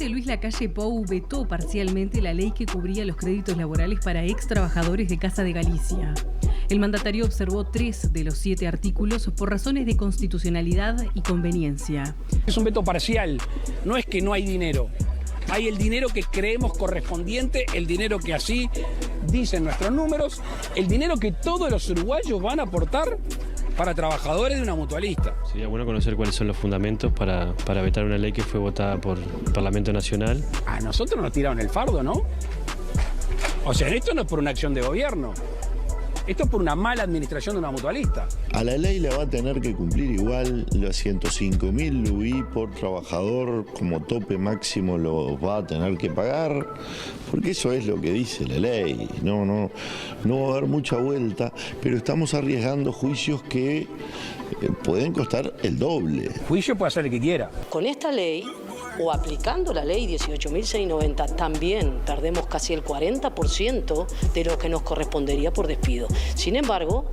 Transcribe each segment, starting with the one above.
presidente Luis Lacalle Pou vetó parcialmente la ley que cubría los créditos laborales para ex trabajadores de Casa de Galicia. El mandatario observó 3 de los 7 artículos por razones de constitucionalidad y conveniencia. Es un veto parcial, no es que no hay dinero. Hay el dinero que creemos correspondiente, el dinero que así dicen nuestros números, el dinero que todos los uruguayos van a aportar para trabajadores de una mutualista. Sería bueno conocer cuáles son los fundamentos para vetar una ley que fue votada por el Parlamento Nacional. A nosotros nos tiraron el fardo, ¿no? O sea, esto no es por una acción de gobierno. Esto es por una mala administración de una mutualista. A la ley la va a tener que cumplir igual, los 105.000 UI por trabajador como tope máximo lo va a tener que pagar, porque eso es lo que dice la ley. No va a haber mucha vuelta, pero estamos arriesgando juicios que pueden costar el doble. El juicio puede hacer el que quiera. Con esta ley, o aplicando la ley 18.690, también perdemos casi el 40% de lo que nos correspondería por despido. Sin embargo,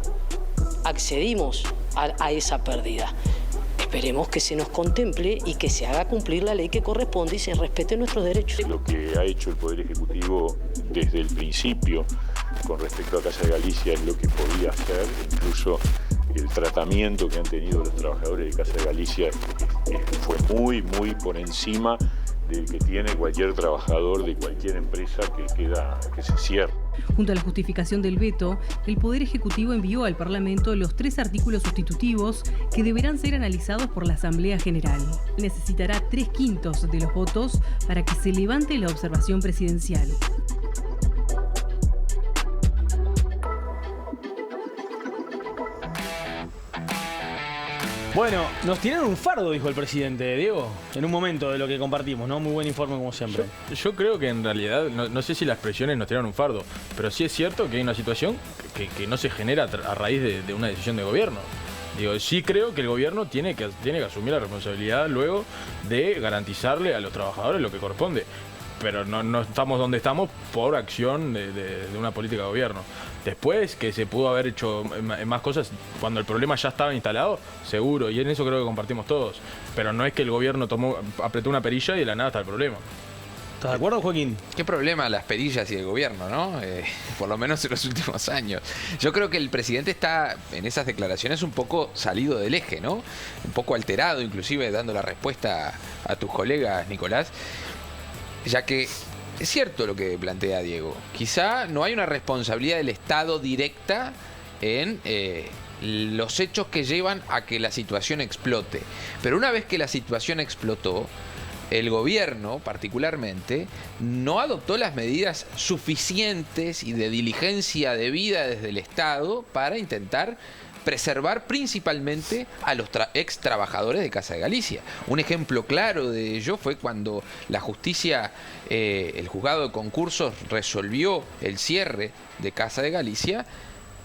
accedimos a esa pérdida. Esperemos que se nos contemple y que se haga cumplir la ley que corresponde y se respeten nuestros derechos. Lo que ha hecho el Poder Ejecutivo desde el principio con respecto a Casa de Galicia es lo que podía hacer, incluso el tratamiento que han tenido los trabajadores de Casa de Galicia fue muy por encima del que tiene cualquier trabajador de cualquier empresa que se cierra. Junto a la justificación del veto, el Poder Ejecutivo envió al Parlamento los 3 artículos sustitutivos que deberán ser analizados por la Asamblea General. Necesitará 3/5 de los votos para que se levante la observación presidencial. Bueno, nos tiraron un fardo, dijo el presidente, Diego, en un momento de lo que compartimos, ¿no? Muy buen informe como siempre. Yo creo que en realidad, no sé si las presiones nos tiraron un fardo, pero sí es cierto que hay una situación que no se genera a raíz de una decisión de gobierno. Digo, sí creo que el gobierno tiene que asumir la responsabilidad luego de garantizarle a los trabajadores lo que corresponde. Pero no estamos donde estamos por acción de una política de gobierno. Después que se pudo haber hecho más cosas cuando el problema ya estaba instalado, seguro, y en eso creo que compartimos todos. Pero no es que el gobierno apretó una perilla y de la nada está el problema. ¿Estás de acuerdo, Joaquín? Qué problema las perillas y el gobierno, ¿no? Por lo menos en los últimos años. Yo creo que el presidente está en esas declaraciones un poco salido del eje, ¿no? Un poco alterado, inclusive dando la respuesta a tus colegas, Nicolás. Ya que es cierto lo que plantea Diego. Quizá no hay una responsabilidad del Estado directa en los hechos que llevan a que la situación explote. Pero una vez que la situación explotó, el gobierno particularmente no adoptó las medidas suficientes y de diligencia debida desde el Estado para intentar preservar principalmente a los ex trabajadores de Casa de Galicia. Un ejemplo claro de ello fue cuando la justicia, el juzgado de concursos resolvió el cierre de Casa de Galicia.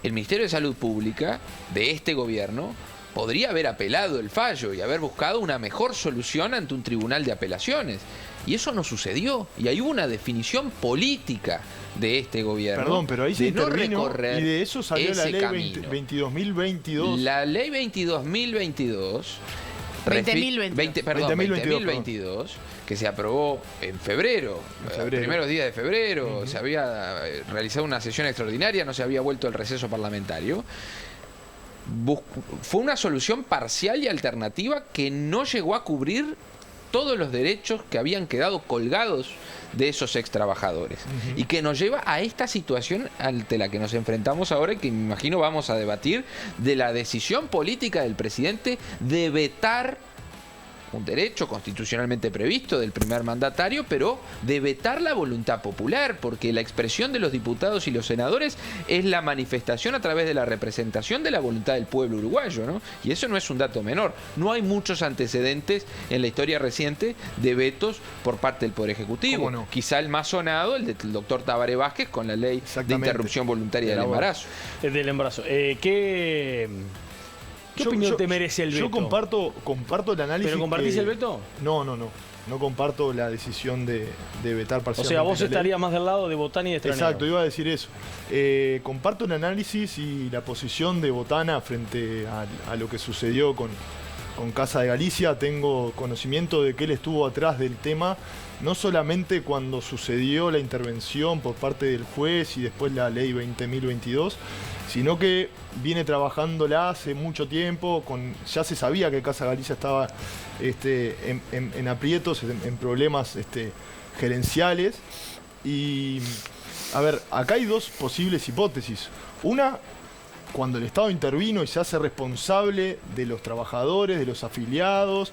El Ministerio de Salud Pública de este gobierno podría haber apelado el fallo y haber buscado una mejor solución ante un tribunal de apelaciones. Y eso no sucedió. Y hay una definición política de este gobierno. Perdón, pero ahí se intervino y de eso salió la ley 22.022. La ley 22.022. 20.022, que se aprobó en febrero, primeros días de febrero, se había realizado una sesión extraordinaria, no se había vuelto el receso parlamentario. Fue una solución parcial y alternativa que no llegó a cubrir todos los derechos que habían quedado colgados de esos ex trabajadores y que nos lleva a esta situación ante la que nos enfrentamos ahora y que me imagino vamos a debatir de la decisión política del presidente de vetar un derecho constitucionalmente previsto del primer mandatario, pero de vetar la voluntad popular, porque la expresión de los diputados y los senadores es la manifestación a través de la representación de la voluntad del pueblo uruguayo, ¿no? Y eso no es un dato menor. No hay muchos antecedentes en la historia reciente de vetos por parte del Poder Ejecutivo. ¿Cómo no? Quizá el más sonado, el del doctor Tabaré Vázquez, con la ley de interrupción voluntaria del embarazo. Del embarazo. ¿Qué opinión te merece el veto? Yo comparto el análisis. ¿Pero compartís el veto? No comparto la decisión de vetar parcialmente. O sea, vos estarías más del lado de Botana y de Stranero. Exacto, iba a decir eso. Comparto el análisis y la posición de Botana frente a lo que sucedió con Casa de Galicia, tengo conocimiento de que él estuvo atrás del tema, no solamente cuando sucedió la intervención por parte del juez y después la ley 20.022, sino que viene trabajándola hace mucho tiempo, ya se sabía que Casa de Galicia estaba en aprietos, en problemas gerenciales. Y, a ver, acá hay dos posibles hipótesis. Una, cuando el Estado intervino y se hace responsable de los trabajadores, de los afiliados,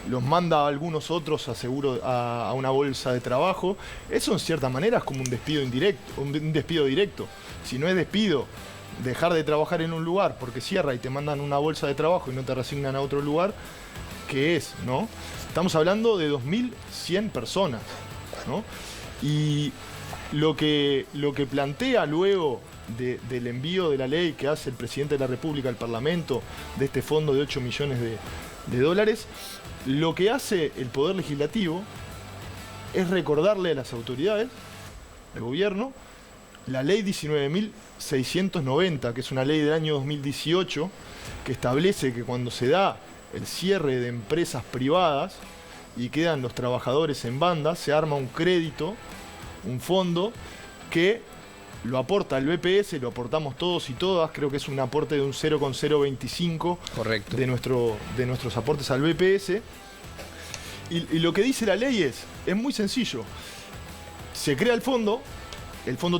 los manda a algunos otros a una bolsa de trabajo. Eso en cierta manera es como un despido indirecto, un despido directo. Si no es despido, dejar de trabajar en un lugar porque cierra y te mandan una bolsa de trabajo y no te reasignan a otro lugar, ¿qué es, no? Estamos hablando de 2.100 personas, ¿no? Y lo que plantea luego del envío de la ley que hace el presidente de la República al Parlamento de este fondo de 8 millones de dólares, lo que hace el Poder Legislativo es recordarle a las autoridades, al gobierno, la ley 19.690, que es una ley del año 2018, que establece que cuando se da el cierre de empresas privadas y quedan los trabajadores en banda, se arma un crédito, un fondo que lo aporta el BPS, lo aportamos todos y todas, creo que es un aporte de un 0,025 correcto de nuestros aportes al BPS. Y lo que dice la ley es muy sencillo. Se crea el fondo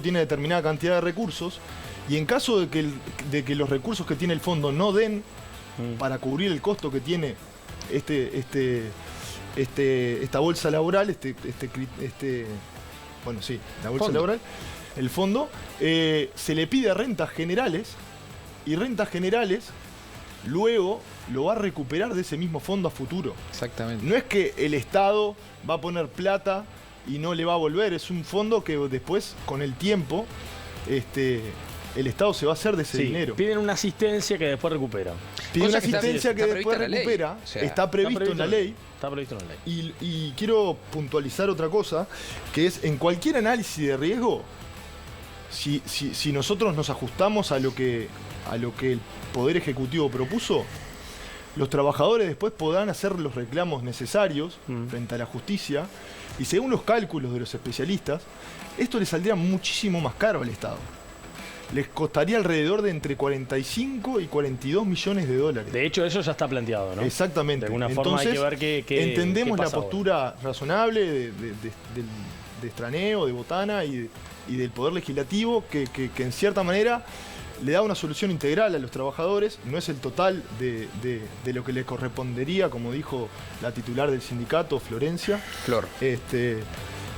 tiene determinada cantidad de recursos, y en caso de que los recursos que tiene el fondo no den para cubrir el costo que tiene esta bolsa laboral, la bolsa laboral, el fondo, se le pide rentas generales, y rentas generales luego lo va a recuperar de ese mismo fondo a futuro. Exactamente. No es que el Estado va a poner plata y no le va a volver, es un fondo que después, con el tiempo, el Estado se va a hacer de ese dinero. Piden una asistencia que después recupera. Piden una asistencia que después recupera, está previsto en la ley. Está previsto en la ley. Y quiero puntualizar otra cosa, que es en cualquier análisis de riesgo, si nosotros nos ajustamos a lo que el Poder Ejecutivo propuso, los trabajadores después podrán hacer los reclamos necesarios frente a la justicia, y según los cálculos de los especialistas, esto le saldría muchísimo más caro al Estado. Les costaría alrededor de entre 45 y 42 millones de dólares. De hecho, eso ya está planteado, ¿no? Exactamente. De alguna forma hay que ver qué entendemos qué la pasa postura razonable de Straneo, de Botana y del Poder Legislativo, que en cierta manera le da una solución integral a los trabajadores. No es el total de lo que le correspondería, como dijo la titular del sindicato, Florencia. Flor.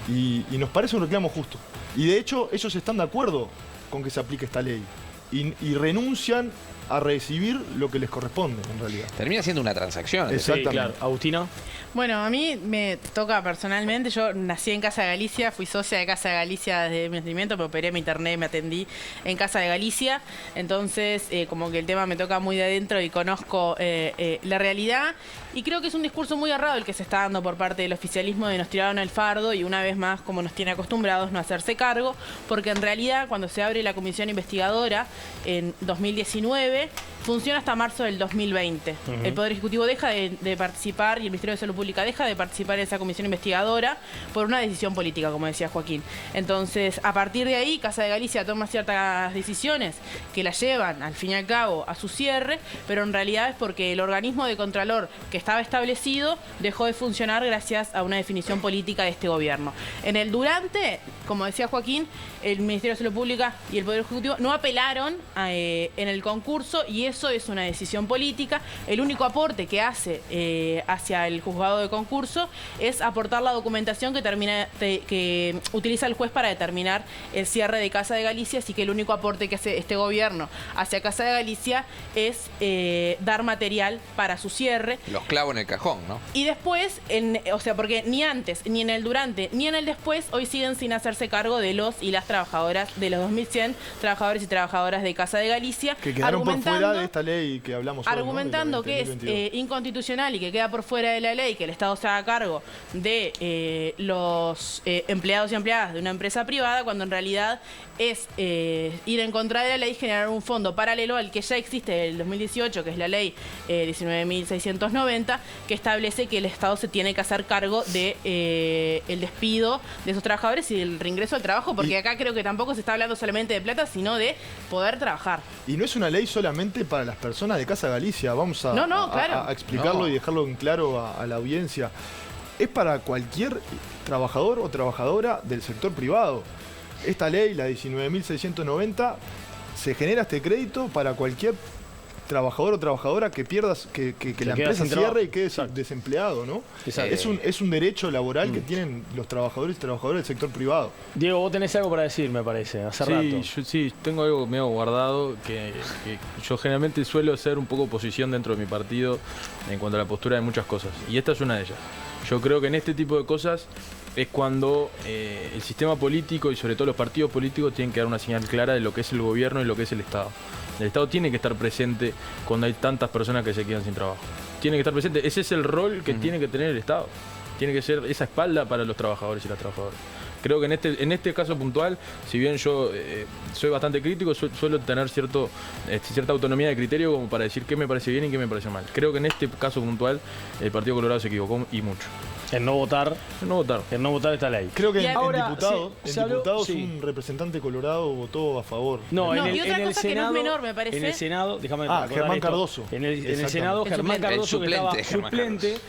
Y nos parece un reclamo justo. Y de hecho, ellos están de acuerdo con que se aplique esta ley. Y renuncian a recibir lo que les corresponde, en realidad. Termina siendo una transacción. Exactamente. Sí, claro. Agustina. Bueno, a mí me toca personalmente, yo nací en Casa de Galicia, fui socia de Casa de Galicia desde mi nacimiento, pero operé mi internet, me atendí en Casa de Galicia, entonces como que el tema me toca muy de adentro y conozco la realidad, y creo que es un discurso muy errado el que se está dando por parte del oficialismo de nos tiraron el fardo, y una vez más, como nos tiene acostumbrados, no hacerse cargo, porque en realidad cuando se abre la comisión investigadora en 2019, funciona hasta marzo del 2020. El Poder Ejecutivo deja de participar y el Ministerio de Salud Pública deja de participar en esa comisión investigadora por una decisión política, como decía Joaquín. Entonces, a partir de ahí, Casa de Galicia toma ciertas decisiones que la llevan, al fin y al cabo, a su cierre, pero en realidad es porque el organismo de Contralor que estaba establecido dejó de funcionar gracias a una definición política de este gobierno. En el durante, como decía Joaquín, el Ministerio de Salud Pública y el Poder Ejecutivo no apelaron en el concurso, y eso es una decisión política. El único aporte que hace hacia el juzgado de concurso es aportar la documentación que utiliza el juez para determinar el cierre de Casa de Galicia, así que el único aporte que hace este gobierno hacia Casa de Galicia es dar material para su cierre. Los clavo en el cajón, ¿no? Y después, o sea, porque ni antes, ni en el durante, ni en el después, hoy siguen sin hacerse cargo de los y las trabajadoras, de los 2.100 trabajadores y trabajadoras de Casa de Galicia. Que quedaron por fuera de esta ley que hablamos hoy, argumentando, ¿no? que es inconstitucional y que queda por fuera de la ley, que el Estado se haga cargo de los empleados y empleadas de una empresa privada, cuando en realidad es ir en contra de la ley y generar un fondo paralelo al que ya existe del 2018, que es la ley 19.690, que establece que el Estado se tiene que hacer cargo de el despido de esos trabajadores y el reingreso al trabajo, porque acá creo que tampoco se está hablando solamente de plata, sino de poder trabajar. Y no es una ley solamente para las personas de Casa Galicia, vamos a, claro. a explicarlo y dejarlo en claro a la audiencia. Es para cualquier trabajador o trabajadora del sector privado. Esta ley, la 19.690, se genera este crédito para cualquier trabajador o trabajadora que pierdas, que la empresa cierre y quede desempleado, ¿no? Es un derecho laboral que tienen los trabajadores y trabajadoras del sector privado. Diego, vos tenés algo para decir, me parece, hace rato. Sí, tengo algo medio guardado, que yo generalmente suelo ser un poco oposición dentro de mi partido en cuanto a la postura de muchas cosas, y esta es una de ellas. Yo creo que en este tipo de cosas es cuando el sistema político y sobre todo los partidos políticos tienen que dar una señal clara de lo que es el gobierno y lo que es el Estado. El Estado tiene que estar presente cuando hay tantas personas que se quedan sin trabajo. Tiene que estar presente. Ese es el rol que tiene que tener el Estado. Tiene que ser esa espalda para los trabajadores y las trabajadoras. Creo que en este caso puntual, si bien yo soy bastante crítico, suelo tener cierta autonomía de criterio como para decir qué me parece bien y qué me parece mal. Creo que en este caso puntual el Partido Colorado se equivocó y mucho. En no votar esta ley. Creo que en diputados un representante colorado votó a favor. No, y otra cosa que no es menor, me parece. En el Senado, déjame Germán Cardoso. En el Senado, Germán Cardoso, que estaba suplente. Él.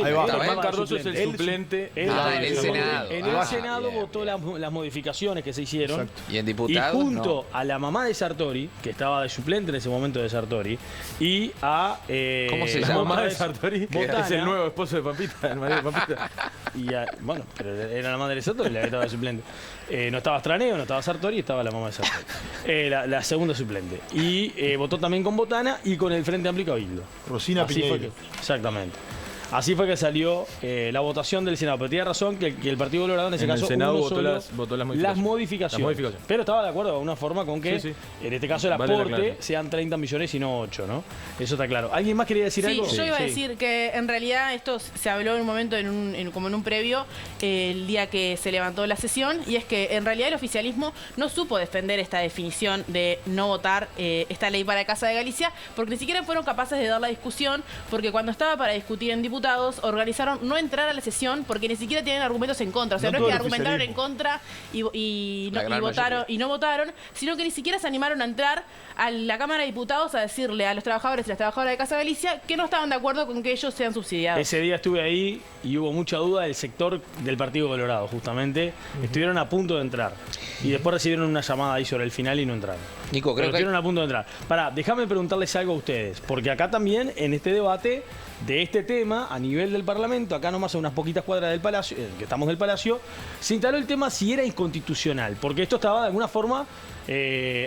Germán Cardoso es el suplente. En el Senado votó las modificaciones que se hicieron. Exacto. Y en diputados, y junto a la mamá de Sartori, que estaba de suplente en ese momento de Sartori, y a... ¿Cómo se llama? La mamá de Sartori, que es el nuevo esposo de Pampita. El marido de Pampita. Bueno, pero era la madre de Sartori, la que estaba de suplente. No estaba Straneo, no estaba Sartori, estaba la mamá de Sartori. La segunda suplente. Y votó también con Botana y con el Frente Amplio Cabildo. Rosina Piñeiro. Exactamente. Así fue que salió la votación del Senado. Pero tiene razón que el Partido Colorado en ese caso el Senado votó las modificaciones. Pero estaba de acuerdo de alguna forma con que en este caso el aporte sean 30 millones y no 8, ¿no? Eso está claro. ¿Alguien más quería decir algo? Yo iba a decir que en realidad esto se habló en un momento, como en un previo, el día que se levantó la sesión, y es que en realidad el oficialismo no supo defender esta definición de no votar esta ley para Casa de Galicia, porque ni siquiera fueron capaces de dar la discusión, porque cuando estaba para discutir en diputados, organizaron no entrar a la sesión porque ni siquiera tienen argumentos en contra. O sea, no es que argumentaron en contra y no votaron, sino que ni siquiera se animaron a entrar a la Cámara de Diputados a decirle a los trabajadores y las trabajadoras de Casa Galicia que no estaban de acuerdo con que ellos sean subsidiados. Ese día estuve ahí y hubo mucha duda del sector del Partido Colorado, justamente. Estuvieron a punto de entrar. Y después recibieron una llamada ahí sobre el final y no entraron. Nico, creo que estuvieron a punto de entrar. Déjame preguntarles algo a ustedes, porque acá también, en este debate de este tema, a nivel del Parlamento, acá nomás a unas poquitas cuadras del Palacio, que estamos del Palacio, se instaló el tema si era inconstitucional, porque esto estaba de alguna forma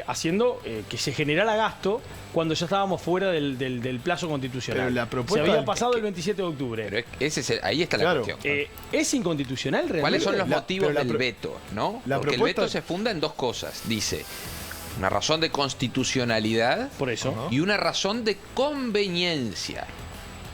haciendo que se generara gasto cuando ya estábamos fuera del plazo constitucional. Pero la propuesta se había pasado el 27 de octubre. Pero ahí está la cuestión. ¿Es inconstitucional realmente? ¿Cuáles son los motivos del veto? ¿No? Porque el veto se funda en dos cosas. Dice, una razón de constitucionalidad y una razón de conveniencia.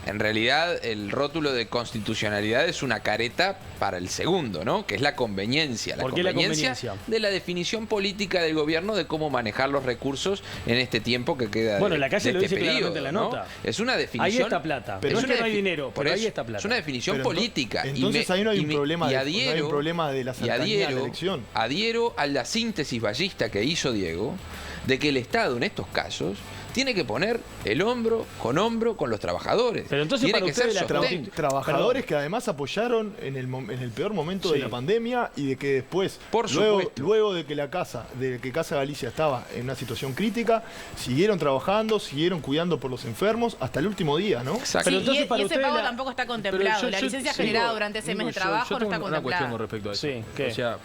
En realidad, el rótulo de constitucionalidad es una careta para el segundo, ¿no? Que es la conveniencia. ¿Por qué la conveniencia? De la definición política del gobierno de cómo manejar los recursos en este tiempo que queda Bueno, la calle de lo dice periodo, claramente en la nota. ¿no? Es una definición... Ahí está plata. Pero no es que no hay dinero, pero ahí está plata. Es una definición política. Entonces ahí no hay un problema de la cercanía de la elección. Adhiero a la síntesis ballista que hizo Diego de que el Estado en estos casos tiene que poner el hombro con los trabajadores. Pero entonces tiene para que ser trabajadores que además apoyaron en el peor momento de la pandemia y de que después, luego de que Casa Galicia estaba en una situación crítica, siguieron trabajando, siguieron cuidando por los enfermos hasta el último día, ¿no? Exacto. Sí, y ese pago tampoco está contemplado. La licencia generada durante ese mes de trabajo no está contemplada. Una cuestión con respecto a eso. Sí, ¿qué? O sea,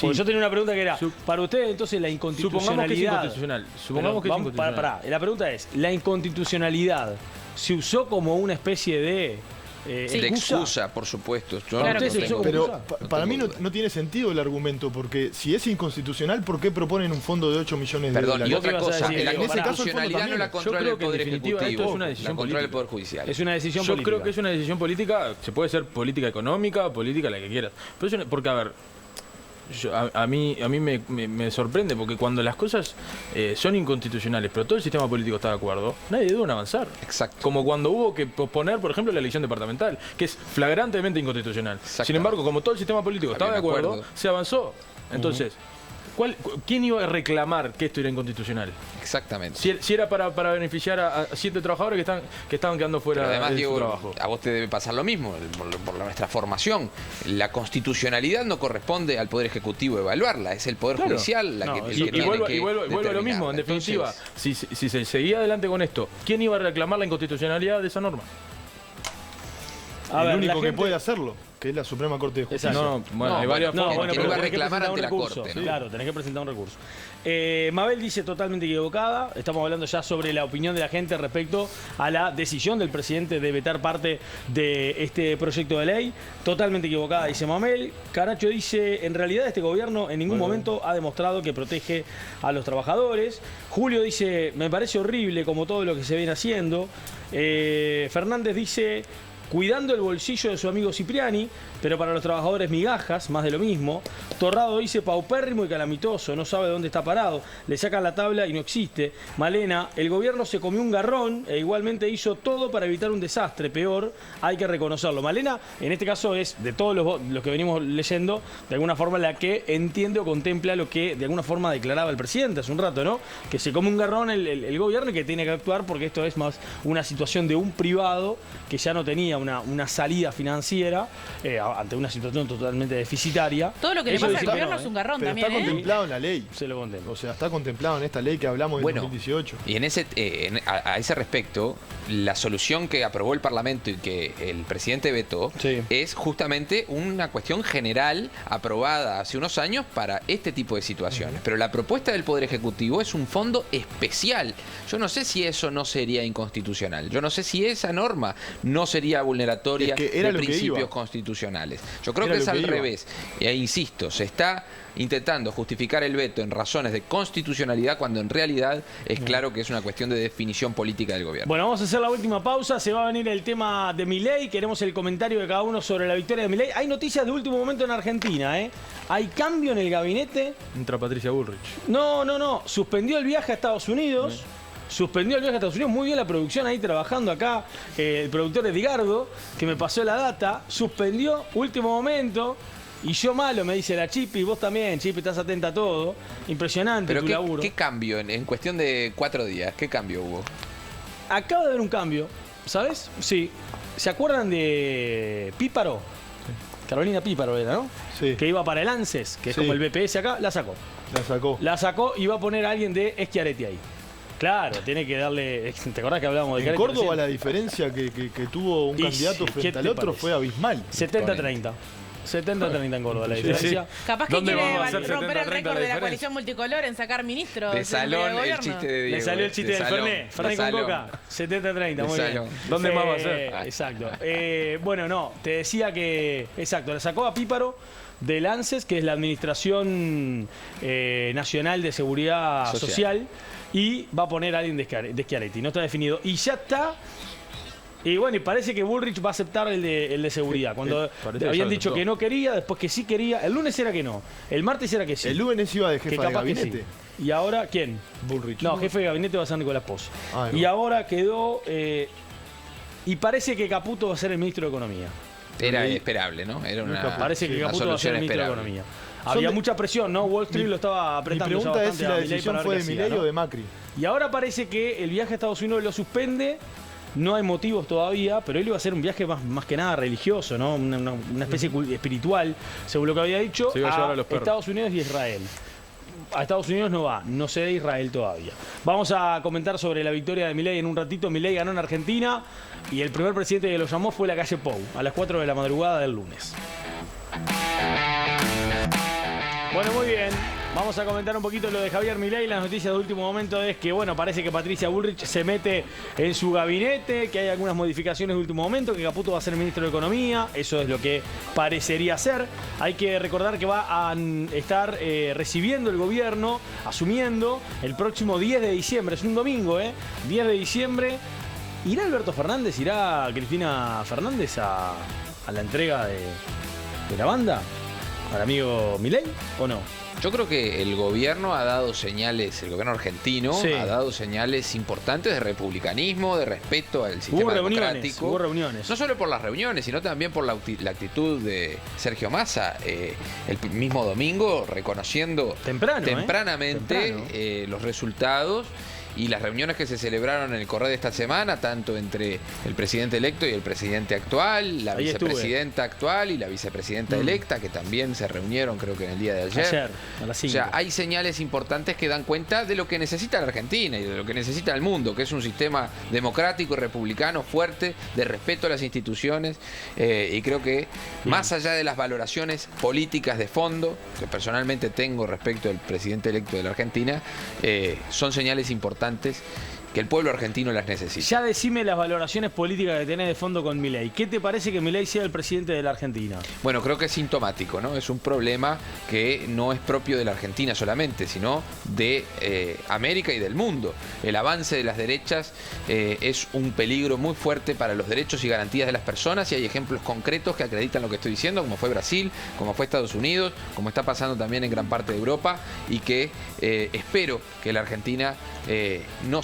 porque yo tenía una pregunta que era, para ustedes entonces la inconstitucionalidad... Supongamos que es inconstitucional. La pregunta es, ¿la inconstitucionalidad se usó como una especie de... de excusa, por supuesto. Pero para mí no tiene sentido el argumento, porque si es inconstitucional, ¿por qué proponen un fondo de 8 millones de dólares? Y otra cosa, en la ese caso constitucionalidad no la controla el Poder Ejecutivo, esto es una decisión la controla el Poder Judicial. Es una decisión política. Yo creo que es una decisión política, se puede ser política económica, política la que quieras. Pero porque, a ver, a mí me sorprende porque cuando las cosas son inconstitucionales, pero todo el sistema político está de acuerdo, nadie duda en avanzar. Exacto. Como cuando hubo que posponer, por ejemplo, la elección departamental, que es flagrantemente inconstitucional. Sin embargo, como todo el sistema político estaba de acuerdo, se avanzó. Entonces, ¿quién iba a reclamar que esto era inconstitucional? Exactamente. Si era para beneficiar a 7 trabajadores que estaban quedando fuera además, de Diego, su trabajo. A vos te debe pasar lo mismo, por nuestra formación. La constitucionalidad no corresponde al Poder Ejecutivo evaluarla, es el Poder Judicial la que vuelvo a lo mismo, en definitiva, si se seguía adelante con esto, ¿quién iba a reclamar la inconstitucionalidad de esa norma? El único que puede hacerlo, que es la Suprema Corte de Justicia. Hay varias formas. Pero iba a reclamar ante la Corte, ¿no? Claro, tenés que presentar un recurso. Mabel dice totalmente equivocada. Estamos hablando ya sobre la opinión de la gente respecto a la decisión del presidente de vetar parte de este proyecto de ley. Totalmente equivocada, dice Mabel. Caracho dice, en realidad este gobierno en ningún momento ha demostrado que protege a los trabajadores. Julio dice, me parece horrible como todo lo que se viene haciendo. Fernández dice, cuidando el bolsillo de su amigo Cipriani, pero para los trabajadores migajas, más de lo mismo. Torrado dice, paupérrimo y calamitoso, no sabe dónde está parado, le sacan la tabla y no existe. Malena, el gobierno se comió un garrón e igualmente hizo todo para evitar un desastre, peor, hay que reconocerlo. Malena, en este caso, es de todos los que venimos leyendo, de alguna forma la que entiende o contempla lo que de alguna forma declaraba el presidente hace un rato, ¿no? Que se come un garrón el gobierno y que tiene que actuar porque esto es más una situación de un privado que ya no tenía una salida financiera ante una situación totalmente deficitaria. Todo lo que le pasa al gobierno es un garrón pero también, está contemplado en la ley. Se lo contempla. O sea, está contemplado en esta ley que hablamos en 2018. Y a ese respecto, la solución que aprobó el Parlamento y que el presidente vetó es justamente una cuestión general aprobada hace unos años para este tipo de situaciones. Pero la propuesta del Poder Ejecutivo es un fondo especial. Yo no sé si eso no sería inconstitucional. Yo no sé si esa norma no sería vulneratoria de principios constitucionales. Yo creo que es al revés. E insisto, se está intentando justificar el veto en razones de constitucionalidad cuando en realidad es claro que es una cuestión de definición política del gobierno. Bueno, vamos a hacer la última pausa. Se va a venir el tema de Milei. Queremos el comentario de cada uno sobre la victoria de Milei. Hay noticias de último momento en Argentina, ¿eh? Hay cambio en el gabinete. Entra Patricia Bullrich. No. Suspendió el viaje a Estados Unidos. Suspendió el viaje a Estados Unidos. Muy bien la producción ahí trabajando acá. El productor Edgardo, que me pasó la data. Suspendió, último momento. Y yo malo, me dice la Chipi. Vos también, Chipi, estás atenta a todo. Impresionante tu laburo. ¿Qué cambio en cuestión de 4 días? ¿Qué cambio hubo? Acaba de haber un cambio, ¿sabes? Sí. ¿Se acuerdan de Píparo? Sí. Carolina Píparo era, ¿no? Sí. Que iba para el ANSES, que es como el BPS acá. La sacó. La sacó y va a poner a alguien de Schiaretti ahí. Claro, tiene que darle... ¿Te acordás que hablábamos de Schiaretti? En Córdoba la diferencia que tuvo un candidato frente al otro fue abismal. 70-30. 70-30 en Córdoba la diferencia. Capaz que quiere romper el récord de la coalición multicolor en sacar ministros de salón, el chiste de Diego. Le salió el chiste del Fernet con Coca. 70-30, muy bien. ¿Dónde más va a ser? Exacto. Bueno, no, te decía que... Exacto, la sacó a Píparo del ANSES, que es la Administración Nacional de Seguridad Social, y va a poner a alguien de Schiaretti. No está definido. Y ya está... Y bueno, y parece que Bullrich va a aceptar el de seguridad. Cuando habían dicho que no quería, después que sí quería. El lunes era que no. El martes era que sí. El lunes iba de jefe de gabinete. Sí. Y ahora, ¿quién? Bullrich. No, jefe de gabinete va a ser Nicolás Pozo. Y ahora quedó... y parece que Caputo va a ser el ministro de Economía. Era esperable, ¿no? Era parece que Caputo va a ser el ministro de Economía. Había mucha presión, ¿no? Wall Street lo estaba apretando. Mi pregunta es si la decisión fue de Milei o de Macri. Y ahora parece que el viaje a Estados Unidos lo suspende. No hay motivos todavía, pero él iba a hacer un viaje más que nada religioso, ¿no? Una especie espiritual, según lo que había dicho, a Estados Unidos y Israel. A Estados Unidos no va, no sé de Israel todavía. Vamos a comentar sobre la victoria de Milei en un ratito. Milei ganó en Argentina y el primer presidente que lo llamó fue la calle Pou, a las 4 de la madrugada del lunes. Bueno, muy bien. Vamos a comentar un poquito lo de Javier Milei. Las noticias de último momento es que, bueno, parece que Patricia Bullrich se mete en su gabinete, que hay algunas modificaciones de último momento, que Caputo va a ser ministro de Economía. Eso es lo que parecería ser. Hay que recordar que va a estar recibiendo el gobierno, asumiendo el próximo 10 de diciembre. Es un domingo, 10 de diciembre. ¿Irá Alberto Fernández? ¿Irá Cristina Fernández a la entrega de la banda? ¿Al amigo Milei o no? Yo creo que el gobierno ha dado señales, el gobierno argentino ha dado señales importantes de republicanismo, de respeto al sistema democrático. Hubo reuniones. No solo por las reuniones, sino también por la actitud de Sergio Massa, el mismo domingo reconociendo tempranamente los resultados y las reuniones que se celebraron en el correo de esta semana, tanto entre el presidente electo y el presidente actual, la vicepresidenta actual y la vicepresidenta electa, que también se reunieron creo que en el día de ayer. A las 5. O sea, hay señales importantes que dan cuenta de lo que necesita la Argentina y de lo que necesita el mundo, que es un sistema democrático y republicano fuerte, de respeto a las instituciones, y creo que más allá de las valoraciones políticas de fondo, que personalmente tengo respecto del presidente electo de la Argentina, son señales importantes que el pueblo argentino las necesita. Ya decime las valoraciones políticas que tenés de fondo con Milei. ¿Qué te parece que Milei sea el presidente de la Argentina? Bueno, creo que es sintomático, ¿no? Es un problema que no es propio de la Argentina solamente, sino de América y del mundo. El avance de las derechas es un peligro muy fuerte para los derechos y garantías de las personas, y hay ejemplos concretos que acreditan lo que estoy diciendo, como fue Brasil, como fue Estados Unidos, como está pasando también en gran parte de Europa, y que espero que la Argentina no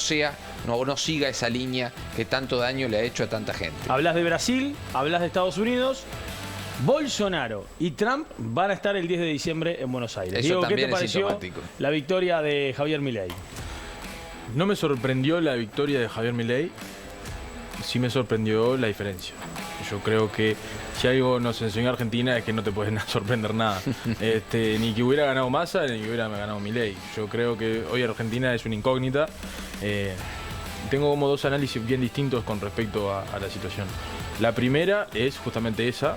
siga esa línea que tanto daño le ha hecho a tanta gente. Hablas de Brasil, hablas de Estados Unidos. Bolsonaro y Trump van a estar el 10 de diciembre en Buenos Aires. Eso Diego, ¿qué te es pareció la victoria de Javier Milei? No me sorprendió la victoria de Javier Milei, sí me sorprendió la diferencia. Yo creo que si algo nos enseñó Argentina es que no te puede sorprender nada. Ni que hubiera ganado Massa, ni que hubiera ganado Milei. Yo creo que hoy Argentina es una incógnita. Tengo como dos análisis bien distintos con respecto a la situación. La primera es justamente esa,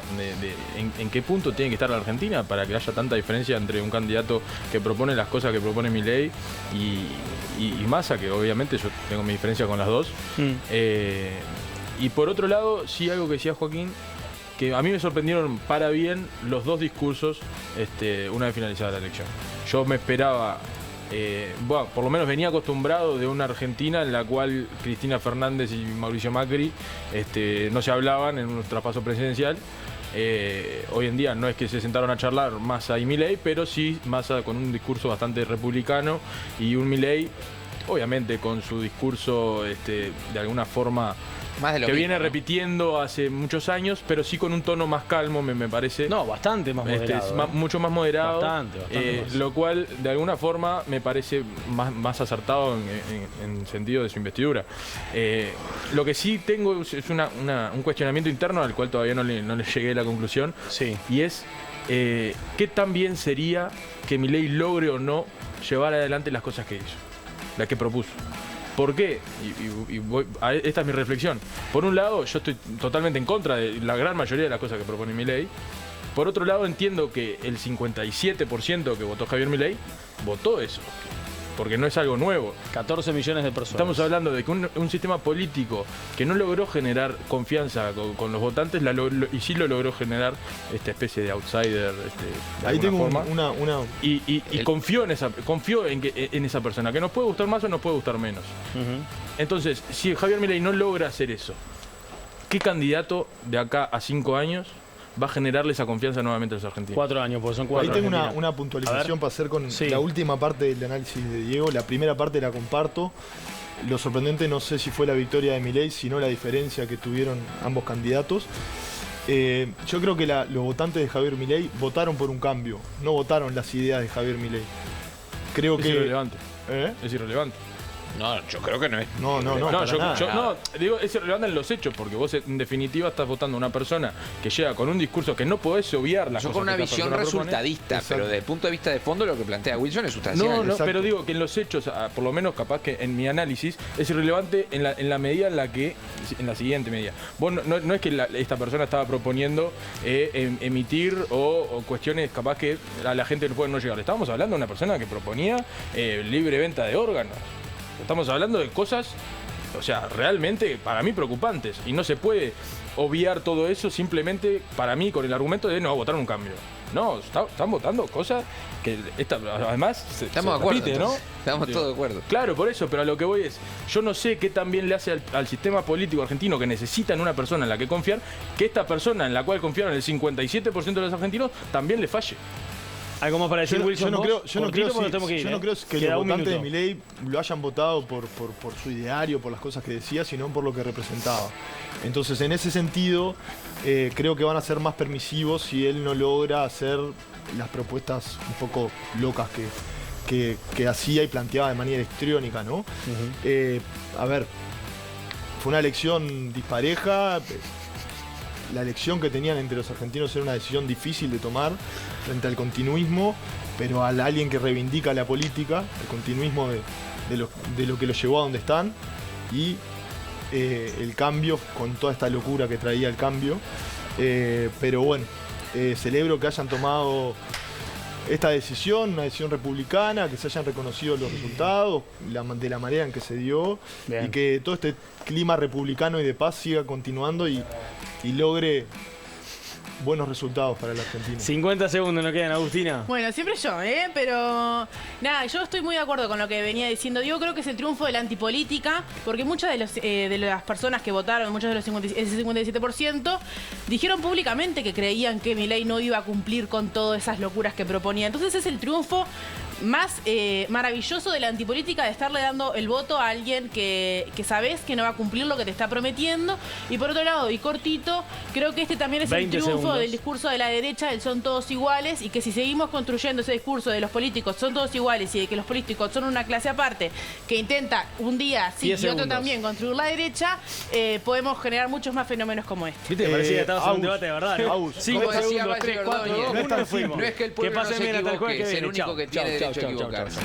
en qué punto tiene que estar la Argentina para que haya tanta diferencia entre un candidato que propone las cosas que propone Milei y Massa, que obviamente yo tengo mi diferencia con las dos. Y por otro lado, sí algo que decía Joaquín, que a mí me sorprendieron para bien los dos discursos una vez finalizada la elección. Yo me esperaba, por lo menos venía acostumbrado de una Argentina en la cual Cristina Fernández y Mauricio Macri no se hablaban en un traspaso presidencial. Hoy en día no es que se sentaron a charlar Massa y Milei, pero sí Massa con un discurso bastante republicano y un Milei obviamente con su discurso de alguna forma más de lo que mismo, viene repitiendo hace muchos años, pero sí con un tono más calmo, me parece. No, bastante más moderado. Mucho más moderado. Bastante más. Lo cual, de alguna forma, me parece más acertado en sentido de su investidura. Lo que sí tengo es un cuestionamiento interno al cual todavía no le llegué a la conclusión. Sí. Y es, ¿qué tan bien sería que Milei logre o no llevar adelante las cosas que hizo? Las que propuso. ¿Por qué? Esta es mi reflexión. Por un lado, yo estoy totalmente en contra de la gran mayoría de las cosas que propone Milei. Por otro lado, entiendo que el 57% que votó Javier Milei votó eso. Porque no es algo nuevo. 14 millones de personas. Estamos hablando de que un sistema político que no logró generar confianza con los votantes y sí lo logró generar esta especie de outsider. De ahí tengo forma. una... Confió en esa persona, que nos puede gustar más o nos puede gustar menos. Entonces, si Javier Milei no logra hacer eso, ¿qué candidato de acá a 5 años va a generarle esa confianza nuevamente a los argentinos? 4 años, porque son 4. Ahí tengo una puntualización para hacer con la última parte del análisis de Diego. La primera parte la comparto. Lo sorprendente no sé si fue la victoria de Milei, sino la diferencia que tuvieron ambos candidatos. Yo creo que los votantes de Javier Milei votaron por un cambio, no votaron las ideas de Javier Milei. Creo que... irrelevante. Es irrelevante. No, yo creo que no es. No, digo, es irrelevante en los hechos, porque vos en definitiva estás votando a una persona que llega con un discurso que no podés obviar las cosas. Con una visión resultadista, pero desde el punto de vista de fondo lo que plantea Wilson es sustancial. No, pero digo que en los hechos, por lo menos capaz que en mi análisis, es irrelevante en la medida en la que, en la siguiente medida. Vos no es que esta persona estaba proponiendo emitir o cuestiones capaz que a la gente le pueden no llegar. Estábamos hablando de una persona que proponía libre venta de órganos. Estamos hablando de cosas, o sea, realmente para mí preocupantes. Y no se puede obviar todo eso simplemente, para mí, con el argumento de no, votar un cambio. No, están votando cosas que además estamos de acuerdo, repite, ¿no? Estamos todos de acuerdo. Claro, por eso, pero a lo que voy es, yo no sé qué también le hace al sistema político argentino, que necesitan una persona en la que confiar, que esta persona en la cual confiaron el 57% de los argentinos también le falle. ¿Algo más para decir, Wilson? Yo no creo que Queda los un votantes de minuto. Milei lo hayan votado por su ideario, por las cosas que decía, sino por lo que representaba. Entonces, en ese sentido, creo que van a ser más permisivos si él no logra hacer las propuestas un poco locas que hacía y planteaba de manera histriónica, ¿no? A ver, fue una elección dispareja. La elección que tenían entre los argentinos era una decisión difícil de tomar frente al continuismo, pero a alguien que reivindica la política, el continuismo de lo que los llevó a donde están, y el cambio, con toda esta locura que traía el cambio. Pero bueno, celebro que hayan tomado esta decisión, una decisión republicana, que se hayan reconocido los resultados, de la manera en que se dio, y que todo este clima republicano y de paz siga continuando y logre buenos resultados para la Argentina. 50 segundos nos quedan, Agustina. Bueno, siempre yo, pero nada, yo estoy muy de acuerdo con lo que venía diciendo Diego. Creo que es el triunfo de la antipolítica, porque muchas de las personas que votaron, muchos de los ese 57%, dijeron públicamente que creían que Milei no iba a cumplir con todas esas locuras que proponía. Entonces es el triunfo más maravilloso de la antipolítica, de estarle dando el voto a alguien que sabes que no va a cumplir lo que te está prometiendo. Y por otro lado, y cortito, creo que este también es el triunfo del discurso de la derecha, del son todos iguales, y que si seguimos construyendo ese discurso de los políticos son todos iguales y de que los políticos son una clase aparte que intenta un día sí y otro también construir la derecha, podemos generar muchos más fenómenos como este. ¿Viste? Me parecía que estabas en un debate de verdad, ¿no? 5 segundos, 3, 4, 2, 1, nos fuimos. No es que el pueblo no se equivoque, es el único que tiene derecho a equivocarse.